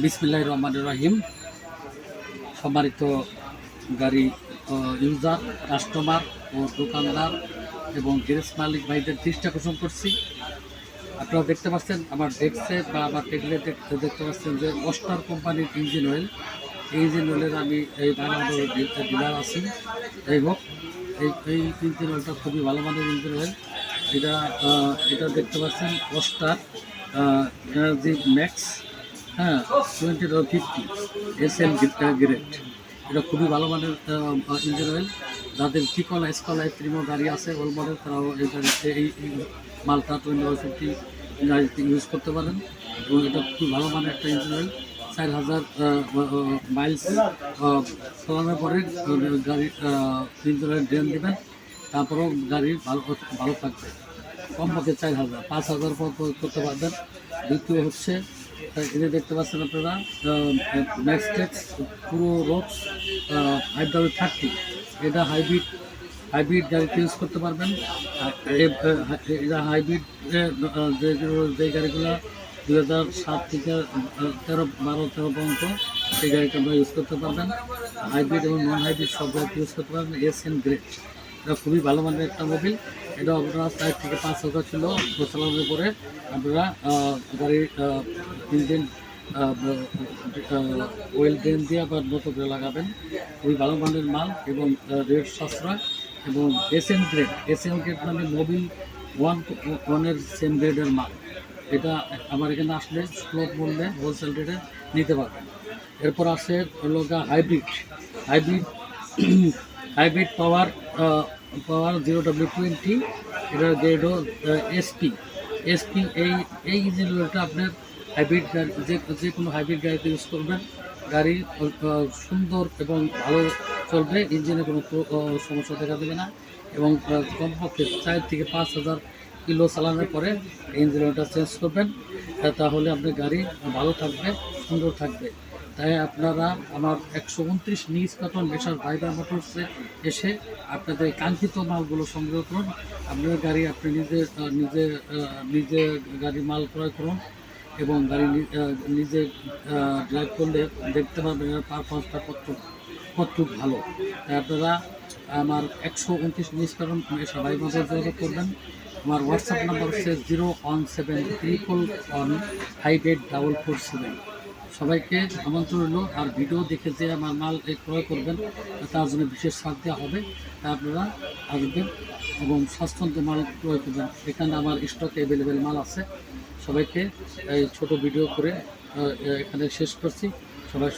বিসমিল্লাহির রহমানির রহিম। সম্মানিত গাড়ি ইউজার, কাস্টমার ও দোকানদার এবং গ্যারেজ মালিক ভাইদের দৃষ্টি আকর্ষণ করছি। আপনারা দেখতে পাচ্ছেন আমার ডেস্কে বা আমার টেবিলে দেখতে পাচ্ছেন যে অস্টার কোম্পানির ইঞ্জিন অয়েল। এই ইঞ্জিন অয়েলের আমি এই বাংলাদেশের ডিলার আছি। যাই হোক, এই ইঞ্জিন অয়েলটা খুবই ভালো মানের ইঞ্জিন অয়েল। এটা দেখতে পাচ্ছেন অস্টার এনার্জি ম্যাক্স, হ্যাঁ, 2050 SL গ্রেড। এটা খুবই ভালো মানের ইঞ্জিন অয়েল। যাদের টিকলা স্কলা প্রিমো গাড়ি আছে ওল মডেল, তারাও এই মালটা 2050 গাড়িতে ইউজ করতে পারেন। এবং এটা খুবই ভালো মানের একটা ইঞ্জিন অয়েল। 4000 মাইলস চালানোর পরে গাড়ি ইঞ্জিন অয়েল ড্রেন দেবেন, তারপরেও গাড়ি ভালো থাকবে। কমপক্ষে 4000 5000 করতে পারবেন। দ্বিতীয় হচ্ছে এটা দেখতে পাচ্ছেন আপনারা ম্যাক্সটেক্স পুরো রোডস 5030। এটা হাইব্রিড গাড়িতে ইউজ করতে পারবেন। এটা হাইব্রিড যে গাড়িগুলো 2007 থেকে 12-13 পর্যন্ত সেই গাড়িটা আমরা ইউজ করতে পারবেন। হাইব্রিড এবং নন হাইব্রিড সব গাড়ি ইউজ করতে পারবেন। SN গ্রেড, এটা খুবই ভালো মানের একটা মোবিল। এটা আপনারা 4 থেকে 5,000 ছিল চালানোর পরে আপনারা গাড়ির ইঞ্জিন ওয়েল ড্রেন দিয়ে আবার নতুন করে লাগাবেন। খুবই ভালো মানের মাল এবং রেট সাশ্রয়। এবং SN গ্রেড মানে মোবিল ওয়ানের সেম গ্রেডের মাল। এটা আমার এখানে আসলে সুলভ মূল্যে হোলসেল রেটে নিতে পারবেন। এরপর আসে হলো হাইব্রিড পাওয়ার 0W20। এটার গ্রেডও SP। এই ইঞ্জিন অয়েলটা আপনার হাইব্রিড গাড়ি, যে কোনো হাইব্রিড গাড়িতে ইউজ করবেন। গাড়ি সুন্দর এবং ভালো চলবে, ইঞ্জিনে কোনো সমস্যা দেখা দেবে না। এবং কমপক্ষে 4 থেকে 5,000 কিলো চালানোর পরে ইঞ্জিন অয়েলটা চেঞ্জ করবেন। তাহলে আপনার গাড়ি ভালো থাকবে, সুন্দর থাকবে। তাই আপনারা আমার 129 নিউজ কার্টন মেশার ভাইবার মোটরসে এসে আপনাদের কাঙ্ক্ষিত মালগুলো সংগ্রহ করুন। আপনার গাড়ি আপনি নিজে গাড়ি মাল ক্রয় করুন এবং গাড়ি নিজে ড্রাইভ করলে দেখতে পাবেন এর পারফরমেন্সটা কতটুকু ভালো। তাই আপনারা আমার 129 নিউজ কার্টন মেশার ভাইবার যোগাযোগ করবেন। আমার হোয়াটসঅ্যাপ নাম্বার হচ্ছে 01731158447। সবাইকে আমন্ত্রণ রইল। আর ভিডিও দেখে যে আমার মাল ক্রয় করবেন তার জন্য বিশেষ ছাড় দেওয়া হবে। তা আপনারা আসবেন এবং স্বাস্থ্যন্ত মাল ক্রয় করবেন। এখানে আমার স্টকে অ্যাভেলেবেল মাল আছে। সবাইকে এই ছোট ভিডিও করে এখানে শেষ করছি। সবাই